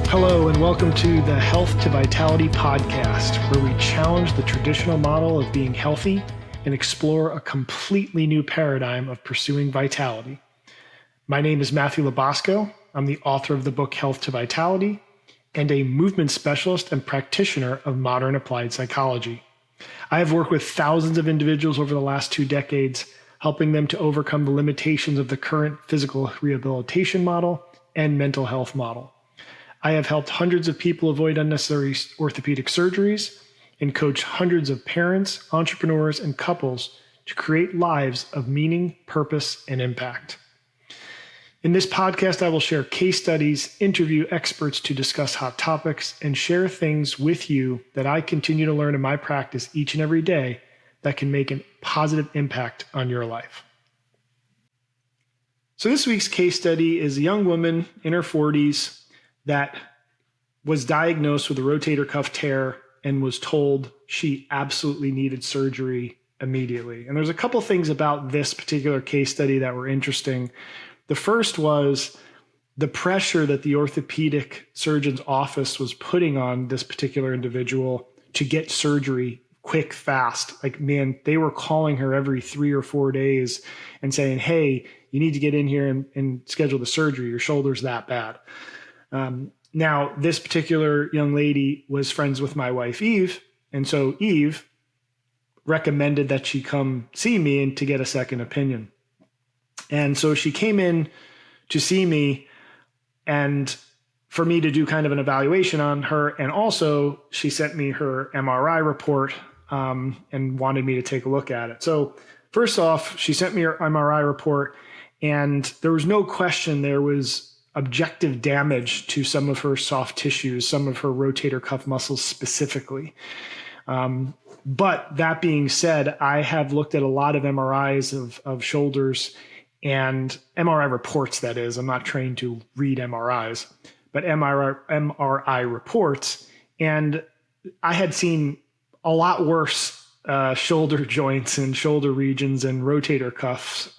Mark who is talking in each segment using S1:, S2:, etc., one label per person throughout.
S1: Hello, and welcome to the Health to Vitality podcast, where we challenge the traditional model of being healthy and explore a completely new paradigm of pursuing vitality. My name is Matthew Labasco. I'm the author of the book Health to Vitality and a movement specialist and practitioner of modern applied psychology. I have worked with thousands of individuals over the last 2 decades, helping them to overcome the limitations of the current physical rehabilitation model and mental health model. I have helped hundreds of people avoid unnecessary orthopedic surgeries and coached hundreds of parents, entrepreneurs, and couples to create lives of meaning, purpose, and impact. In this podcast, I will share case studies, interview experts to discuss hot topics, and share things with you that I continue to learn in my practice each and every day that can make a positive impact on your life. So this week's case study is a young woman in her 40s that was diagnosed with a rotator cuff tear and was told she absolutely needed surgery immediately. And there's a couple things about this particular case study that were interesting. The first was the pressure that the orthopedic surgeon's office was putting on this particular individual to get surgery quick, fast. Like, man, they were calling her every 3 or 4 days and saying, hey, you need to get in here and schedule the surgery. Your shoulder's that bad. Now, this particular young lady was friends with my wife, Eve. And so Eve recommended that she come see me and to get a second opinion. And so she came in to see me and for me to do kind of an evaluation on her. And also she sent me her MRI report and wanted me to take a look at it. So first off, she sent me her MRI report and there was no question there was objective damage to some of her soft tissues, some of her rotator cuff muscles specifically. But that being said, I have looked at a lot of MRIs of shoulders and MRI reports, that is. I'm not trained to read MRIs, but MRI reports. And I had seen a lot worse shoulder joints and shoulder regions and rotator cuffs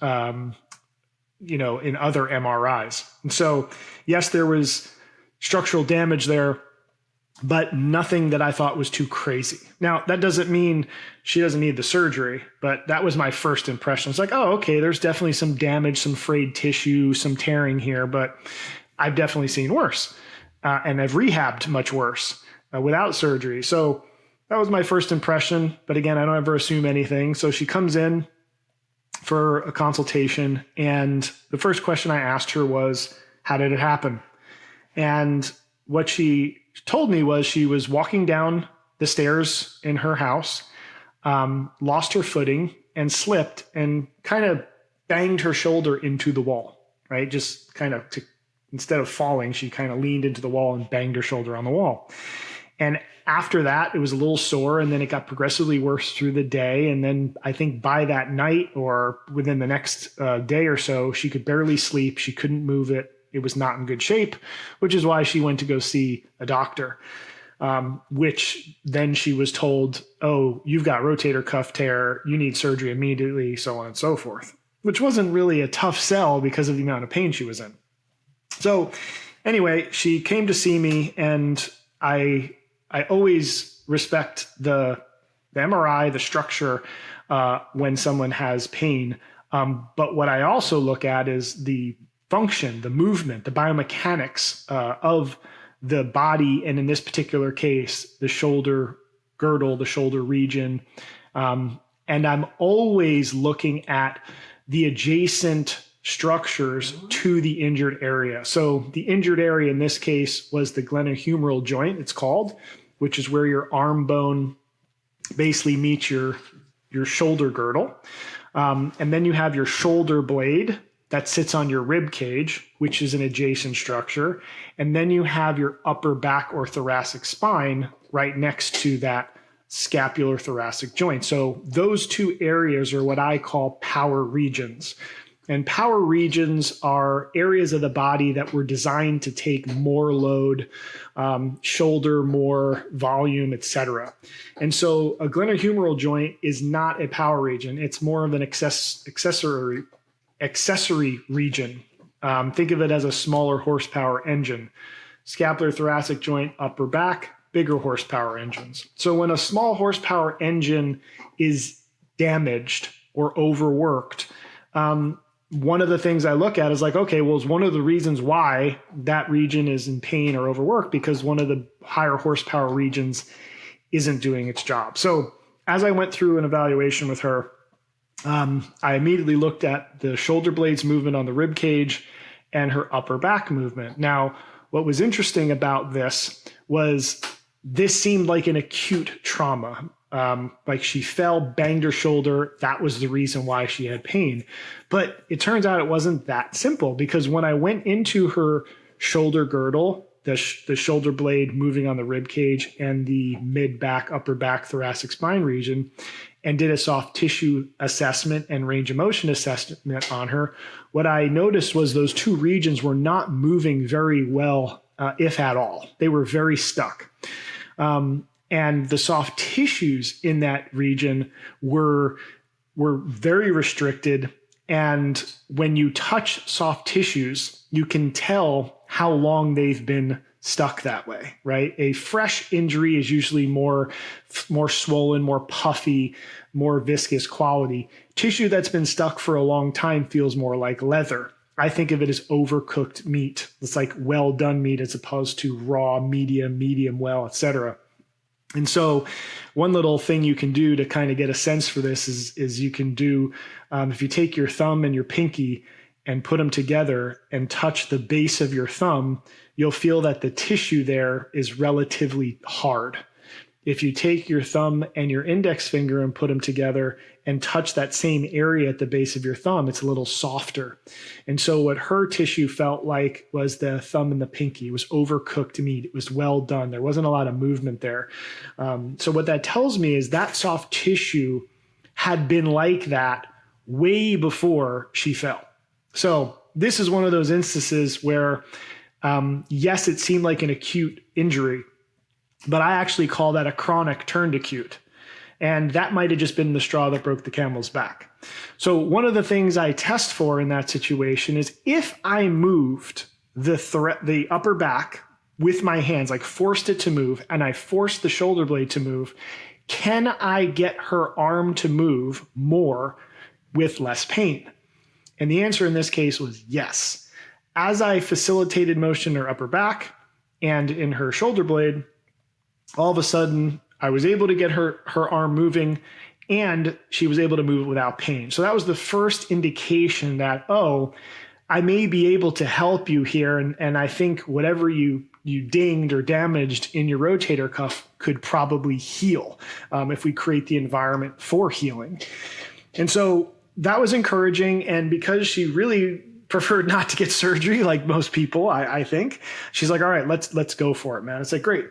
S1: in other MRIs. And so, yes, there was structural damage there, but nothing that I thought was too crazy. Now, that doesn't mean she doesn't need the surgery, but that was my first impression. It's like, oh, okay, there's definitely some damage, some frayed tissue, some tearing here, but I've definitely seen worse. And I've rehabbed much worse without surgery. So that was my first impression. But again, I don't ever assume anything. So she comes in for a consultation. And the first question I asked her was, how did it happen? And what she told me was she was walking down the stairs in her house, lost her footing and slipped and kind of banged her shoulder into the wall, right? Just kind of instead of falling, she kind of leaned into the wall and banged her shoulder on the wall. And after that, it was a little sore, and then it got progressively worse through the day. And then I think by that night or within the next day or so, she could barely sleep. She couldn't move it. It was not in good shape, which is why she went to go see a doctor, which then she was told, oh, you've got rotator cuff tear. You need surgery immediately, so on and so forth, which wasn't really a tough sell because of the amount of pain she was in. So anyway, she came to see me, and I always respect the MRI, the structure, when someone has pain. But what I also look at is the function, the movement, the biomechanics of the body, and in this particular case, the shoulder girdle, the shoulder region. And I'm always looking at the adjacent structures to the injured area. So the injured area in this case was the glenohumeral joint, it's called, which is where your arm bone basically meets your shoulder girdle. And then you have your shoulder blade that sits on your rib cage, which is an adjacent structure. And then you have your upper back or thoracic spine right next to that scapular thoracic joint. So those two areas are what I call power regions. And power regions are areas of the body that were designed to take more load, shoulder more volume, etc. And so a glenohumeral joint is not a power region. It's more of an accessory region. Think of it as a smaller horsepower engine. scapular thoracic joint, upper back, bigger horsepower engines. So when a small horsepower engine is damaged or overworked, one of the things I look at is like, okay, well, is one of the reasons why that region is in pain or overworked because one of the higher horsepower regions isn't doing its job. So as I went through an evaluation with her, I immediately looked at the shoulder blades movement on the rib cage and her upper back movement. Now, what was interesting about this was this seemed like an acute trauma. Like she fell, banged her shoulder. That was the reason why she had pain. But it turns out it wasn't that simple because when I went into her shoulder girdle, the shoulder blade moving on the rib cage and the mid back, upper back, thoracic spine region, and did a soft tissue assessment and range of motion assessment on her, what I noticed was those two regions were not moving very well, if at all. They were very stuck. And the soft tissues in that region were very restricted. And when you touch soft tissues, you can tell how long they've been stuck that way, right? A fresh injury is usually more swollen, more puffy, more viscous quality. Tissue that's been stuck for a long time feels more like leather. I think of it as overcooked meat. It's like well done meat as opposed to raw, medium well, etc. And so one little thing you can do to kind of get a sense for this is you can do, if you take your thumb and your pinky and put them together and touch the base of your thumb, you'll feel that the tissue there is relatively hard. If you take your thumb and your index finger and put them together and touch that same area at the base of your thumb, it's a little softer. And so what her tissue felt like was the thumb and the pinky. It was overcooked meat. It was well done. There wasn't a lot of movement there. So what that tells me is that soft tissue had been like that way before she fell. So this is one of those instances where, yes, it seemed like an acute injury, but I actually call that a chronic turned acute. And that might have just been the straw that broke the camel's back. So one of the things I test for in that situation is if I moved the upper back with my hands, like forced it to move, and I forced the shoulder blade to move, can I get her arm to move more with less pain? And the answer in this case was yes. As I facilitated motion in her upper back and in her shoulder blade, all of a sudden, I was able to get her arm moving and she was able to move it without pain. So that was the first indication that, oh, I may be able to help you here. And I think whatever you dinged or damaged in your rotator cuff could probably heal if we create the environment for healing. And so that was encouraging. And because she really preferred not to get surgery, like most people, I think, she's like, all right, let's go for it, man. It's like, great.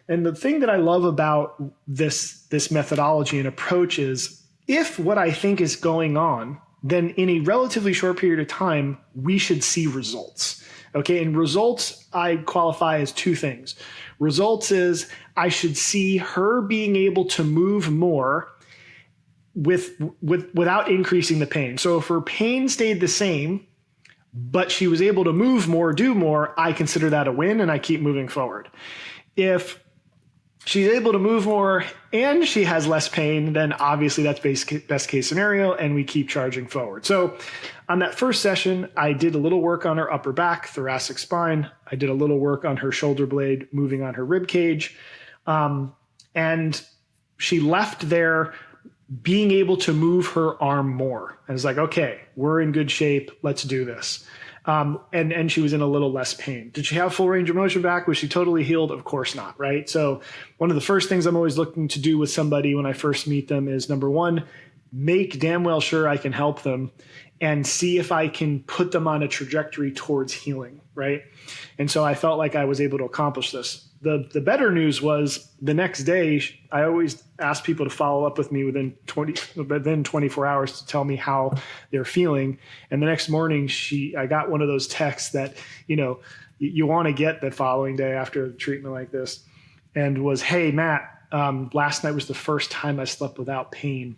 S1: And the thing that I love about this methodology and approach is if what I think is going on, then in a relatively short period of time, we should see results. Okay. And results I qualify as two things. Results is I should see her being able to move more without increasing the pain. So if her pain stayed the same, but she was able to move more, do more, I consider that a win and I keep moving forward. If she's able to move more and she has less pain, then obviously that's best case scenario and we keep charging forward. So on that first session, I did a little work on her upper back, thoracic spine. I did a little work on her shoulder blade, moving on her rib cage. And she left there being able to move her arm more. And it's like, okay, we're in good shape. Let's do this. And she was in a little less pain. Did she have full range of motion back? Was she totally healed? Of course not, right? So one of the first things I'm always looking to do with somebody when I first meet them is, number one, make damn well sure I can help them and see if I can put them on a trajectory towards healing, right? And so I felt like I was able to accomplish this. The better news was the next day, I always ask people to follow up with me within 24 hours to tell me how they're feeling. And the next morning, I got one of those texts that, you want to get the following day after a treatment like this, and was, hey, Matt, last night was the first time I slept without pain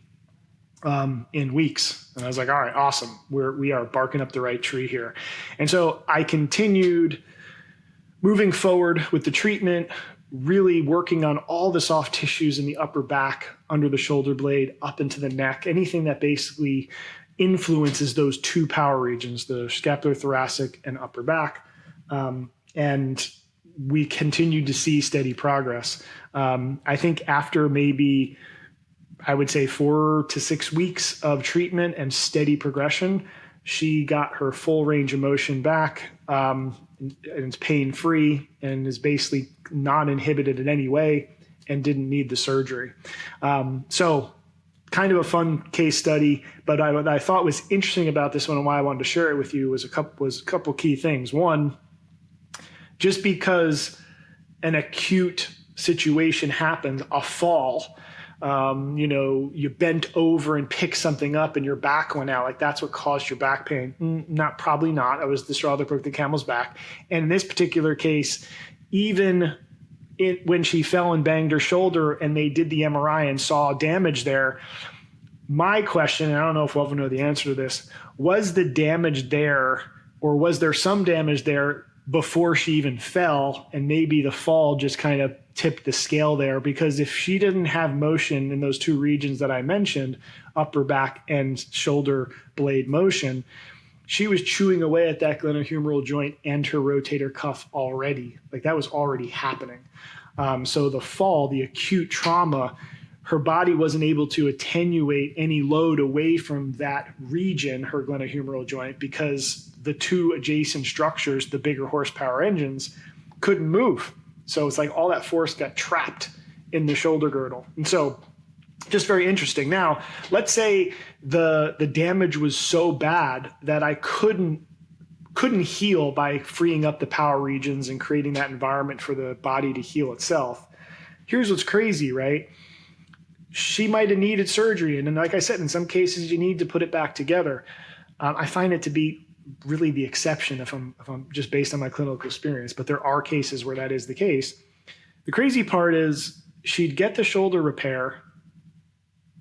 S1: in weeks. And I was like, all right, awesome. We are barking up the right tree here. And so I continued moving forward with the treatment, really working on all the soft tissues in the upper back, under the shoulder blade, up into the neck, anything that basically influences those two power regions, the scapulothoracic and upper back. And we continued to see steady progress. I think after maybe, I would say 4 to 6 weeks of treatment and steady progression, she got her full range of motion back, and it's pain-free and is basically not inhibited in any way and didn't need the surgery. So kind of a fun case study, but what I thought was interesting about this one and why I wanted to share it with you was a couple key things. One, just because an acute situation happened, a fall, you bent over and picked something up and your back went out, like that's what caused your back pain. Probably not. It was the straw that broke the camel's back. And in this particular case, even when she fell and banged her shoulder and they did the MRI and saw damage there, my question, and I don't know if we'll ever know the answer to this, was the damage there, or was there some damage there before she even fell, and maybe the fall just kind of tipped the scale there? Because if she didn't have motion in those two regions that I mentioned, upper back and shoulder blade motion, she was chewing away at that glenohumeral joint and her rotator cuff already. Like that was already happening. So the fall, the acute trauma, her body wasn't able to attenuate any load away from that region, her glenohumeral joint, because the two adjacent structures, the bigger horsepower engines, couldn't move. So it's like all that force got trapped in the shoulder girdle. And so just very interesting. Now, let's say the damage was so bad that I couldn't heal by freeing up the power regions and creating that environment for the body to heal itself. Here's what's crazy, right? She might have needed surgery. And then, like I said, in some cases, you need to put it back together. I find it to be really the exception if I'm just based on my clinical experience, but there are cases where that is the case. The crazy part is she'd get the shoulder repair,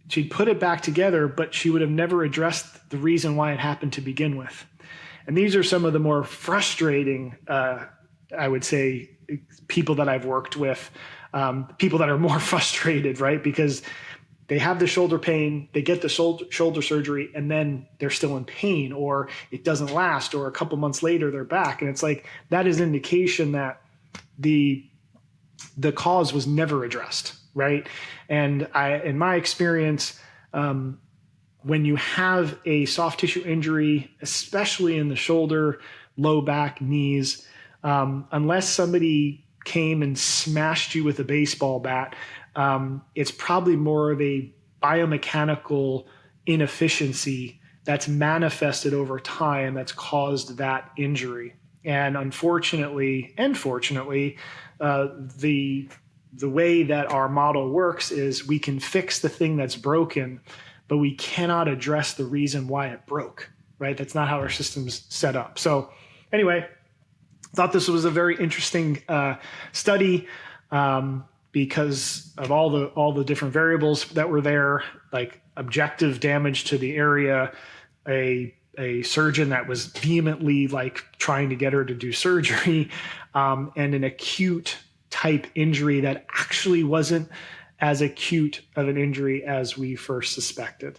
S1: she'd put it back together, but she would have never addressed the reason why it happened to begin with. And these are some of the more frustrating, I would say, people that I've worked with, people that are more frustrated, right? Because they have the shoulder pain, they get the shoulder surgery, and then they're still in pain, or it doesn't last, or a couple months later they're back. And it's like, that is an indication that the cause was never addressed, right? And in my experience, when you have a soft tissue injury, especially in the shoulder, low back, knees, unless somebody came and smashed you with a baseball bat, it's probably more of a biomechanical inefficiency that's manifested over time that's caused that injury. And unfortunately, and fortunately, the way that our model works is we can fix the thing that's broken, but we cannot address the reason why it broke, right? That's not how our system's set up. So anyway, thought this was a very interesting study because of all the different variables that were there, like objective damage to the area, a surgeon that was vehemently like trying to get her to do surgery, and an acute type injury that actually wasn't as acute of an injury as we first suspected.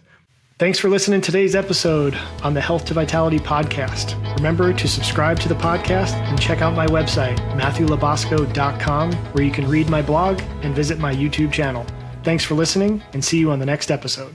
S1: Thanks for listening to today's episode on the Health to Vitality podcast. Remember to subscribe to the podcast and check out my website, MatthewLabosco.com, where you can read my blog and visit my YouTube channel. Thanks for listening, and see you on the next episode.